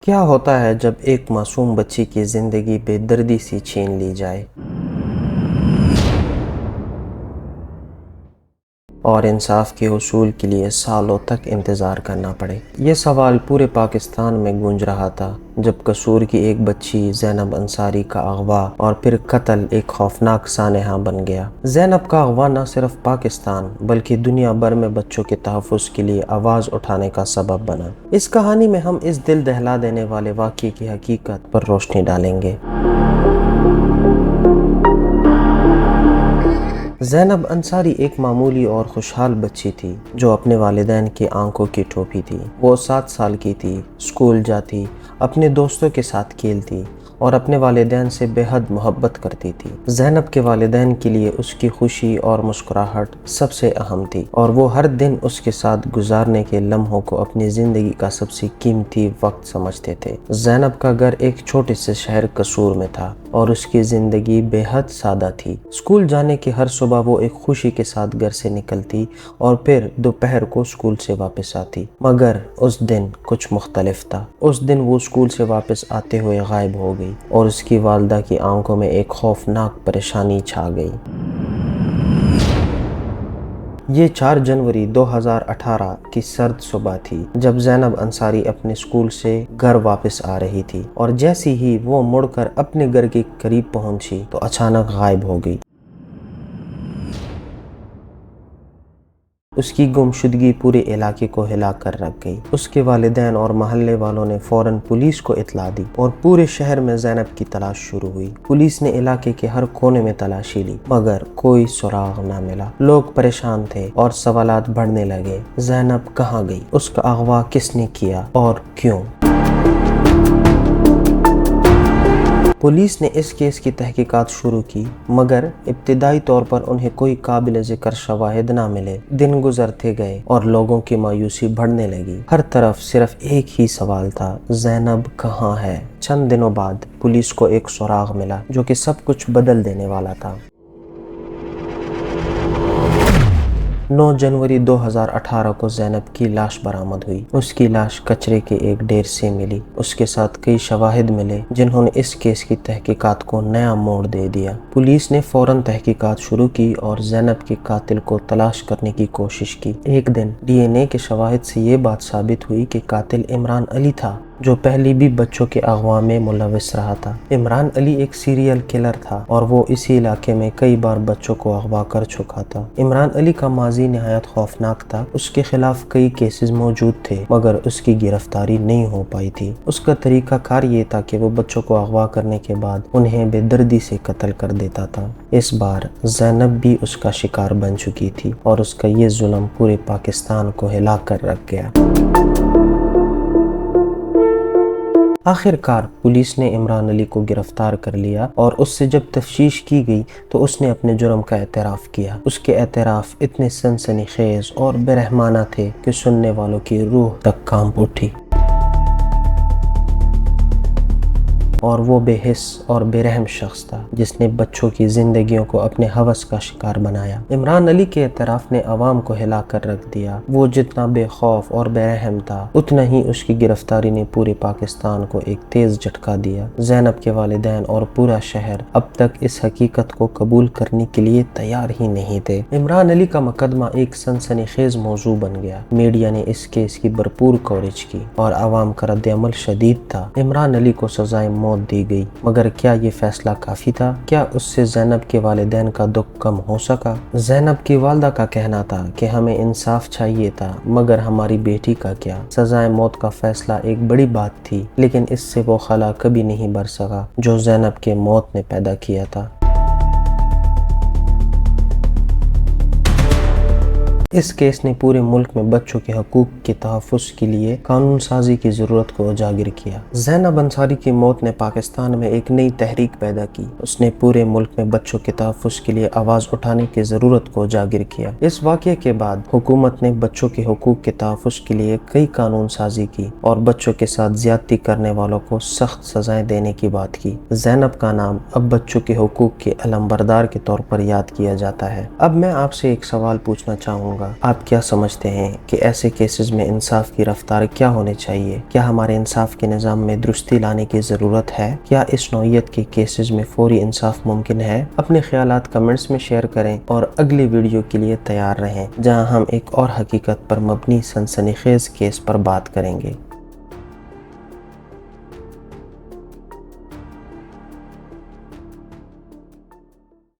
کیا ہوتا ہے جب ایک معصوم بچی کی زندگی بے دردی سے چھین لی جائے اور انصاف کے حصول کے لیے سالوں تک انتظار کرنا پڑے؟ یہ سوال پورے پاکستان میں گونج رہا تھا جب قصور کی ایک بچی زینب انصاری کا اغوا اور پھر قتل ایک خوفناک سانحہ بن گیا۔ زینب کا اغوا نہ صرف پاکستان بلکہ دنیا بھر میں بچوں کے تحفظ کے لیے آواز اٹھانے کا سبب بنا۔ اس کہانی میں ہم اس دل دہلا دینے والے واقعے کی حقیقت پر روشنی ڈالیں گے۔ زینب انصاری ایک معمولی اور خوشحال بچی تھی جو اپنے والدین کی آنکھوں کی ٹوپی تھی۔ وہ 7 سال کی تھی، اسکول جاتی، اپنے دوستوں کے ساتھ کھیلتی اور اپنے والدین سے بے حد محبت کرتی تھی۔ زینب کے والدین کے لیے اس کی خوشی اور مسکراہٹ سب سے اہم تھی اور وہ ہر دن اس کے ساتھ گزارنے کے لمحوں کو اپنی زندگی کا سب سے قیمتی وقت سمجھتے تھے۔ زینب کا گھر ایک چھوٹے سے شہر قصور میں تھا اور اس کی زندگی بے حد سادہ تھی۔ اسکول جانے کی ہر صبح وہ ایک خوشی کے ساتھ گھر سے نکلتی اور پھر دوپہر کو اسکول سے واپس آتی، مگر اس دن کچھ مختلف تھا۔ اس دن وہ اسکول سے واپس آتے ہوئے غائب ہو گئی اور اس کی والدہ کی آنکھوں میں ایک خوفناک پریشانی چھا گئی۔ یہ 4 جنوری 2018 کی سرد صبح تھی جب زینب انصاری اپنے اسکول سے گھر واپس آ رہی تھی اور جیسی ہی وہ مڑ کر اپنے گھر کے قریب پہنچی تو اچانک غائب ہو گئی۔ اس کی گمشدگی پورے علاقے کو ہلا کر رکھ گئی۔ اس کے والدین اور محلے والوں نے فوراً پولیس کو اطلاع دی اور پورے شہر میں زینب کی تلاش شروع ہوئی۔ پولیس نے علاقے کے ہر کونے میں تلاشی لی مگر کوئی سراغ نہ ملا۔ لوگ پریشان تھے اور سوالات بڑھنے لگے۔ زینب کہاں گئی؟ اس کا اغوا کس نے کیا اور کیوں؟ پولیس نے اس کیس کی تحقیقات شروع کی مگر ابتدائی طور پر انہیں کوئی قابل ذکر شواہد نہ ملے۔ دن گزرتے گئے اور لوگوں کی مایوسی بڑھنے لگی۔ ہر طرف صرف ایک ہی سوال تھا، زینب کہاں ہے؟ چند دنوں بعد پولیس کو ایک سراغ ملا جو کہ سب کچھ بدل دینے والا تھا۔ 9 جنوری 2018 کو زینب کی لاش برآمد ہوئی۔ اس کی لاش کچرے کے ایک ڈھیر سے ملی۔ اس کے ساتھ کئی شواہد ملے جنہوں نے اس کیس کی تحقیقات کو نیا موڑ دے دیا۔ پولیس نے فوراً تحقیقات شروع کی اور زینب کے قاتل کو تلاش کرنے کی کوشش کی۔ ایک دن DNA کے شواہد سے یہ بات ثابت ہوئی کہ قاتل عمران علی تھا جو پہلے بھی بچوں کے اغوا میں ملوث رہا تھا۔ عمران علی ایک سیریل کلر تھا اور وہ اسی علاقے میں کئی بار بچوں کو اغوا کر چکا تھا۔ عمران علی کا ماضی نہایت خوفناک تھا۔ اس کے خلاف کئی کیسز موجود تھے مگر اس کی گرفتاری نہیں ہو پائی تھی۔ اس کا طریقہ کار یہ تھا کہ وہ بچوں کو اغوا کرنے کے بعد انہیں بے دردی سے قتل کر دیتا تھا۔ اس بار زینب بھی اس کا شکار بن چکی تھی اور اس کا یہ ظلم پورے پاکستان کو ہلا کر رکھ گیا۔ آخر کار پولیس نے عمران علی کو گرفتار کر لیا اور اس سے جب تفتیش کی گئی تو اس نے اپنے جرم کا اعتراف کیا۔ اس کے اعتراف اتنے سنسنی خیز اور بے رحمانہ تھے کہ سننے والوں کی روح تک کانپ اٹھی۔ اور وہ بے حس اور بے رحم شخص تھا جس نے بچوں کی زندگیوں کو اپنے ہوس کا شکار بنایا۔ عمران علی کے اعتراف نے عوام کو ہلا کر رکھ دیا۔ وہ جتنا بے خوف اور بے رحم تھا اتنا ہی اس کی گرفتاری نے پورے پاکستان کو ایک تیز جھٹکا دیا۔ زینب کے والدین اور پورا شہر اب تک اس حقیقت کو قبول کرنے کے لیے تیار ہی نہیں تھے۔ عمران علی کا مقدمہ ایک سنسنی خیز موضوع بن گیا۔ میڈیا نے اس کیس کی بھرپور کوریج کی اور عوام کا رد عمل شدید تھا۔ عمران علی کو سزائے موت دی گئی مگر کیا یہ فیصلہ کافی تھا؟ کیا اس سے زینب کے والدین کا دکھ کم ہو سکا؟ زینب کی والدہ کا کہنا تھا کہ ہمیں انصاف چاہیے تھا مگر ہماری بیٹی کا کیا؟ سزائے موت کا فیصلہ ایک بڑی بات تھی لیکن اس سے وہ خلا کبھی نہیں بھر سکا جو زینب کے موت نے پیدا کیا تھا۔ اس کیس نے پورے ملک میں بچوں کے حقوق کے تحفظ کے لیے قانون سازی کی ضرورت کو اجاگر کیا۔ زینب انصاری کی موت نے پاکستان میں ایک نئی تحریک پیدا کی۔ اس نے پورے ملک میں بچوں کے تحفظ کے لیے آواز اٹھانے کی ضرورت کو اجاگر کیا۔ اس واقعے کے بعد حکومت نے بچوں کے حقوق کے تحفظ کے لیے کئی قانون سازی کی اور بچوں کے ساتھ زیادتی کرنے والوں کو سخت سزائیں دینے کی بات کی۔ زینب کا نام اب بچوں کے حقوق کے علمبردار کے طور پر یاد کیا جاتا ہے۔ اب میں آپ سے ایک سوال پوچھنا چاہوں گا، گا آپ کیا سمجھتے ہیں کہ ایسے کیسز میں انصاف کی رفتار کیا ہونی چاہیے؟ کیا ہمارے انصاف کے نظام میں درستی لانے کی ضرورت ہے؟ کیا اس نوعیت کے کیسز میں فوری انصاف ممکن ہے؟ اپنے خیالات کمنٹس میں شیئر کریں اور اگلی ویڈیو کے لیے تیار رہیں جہاں ہم ایک اور حقیقت پر مبنی سنسنی خیز کیس پر بات کریں گے۔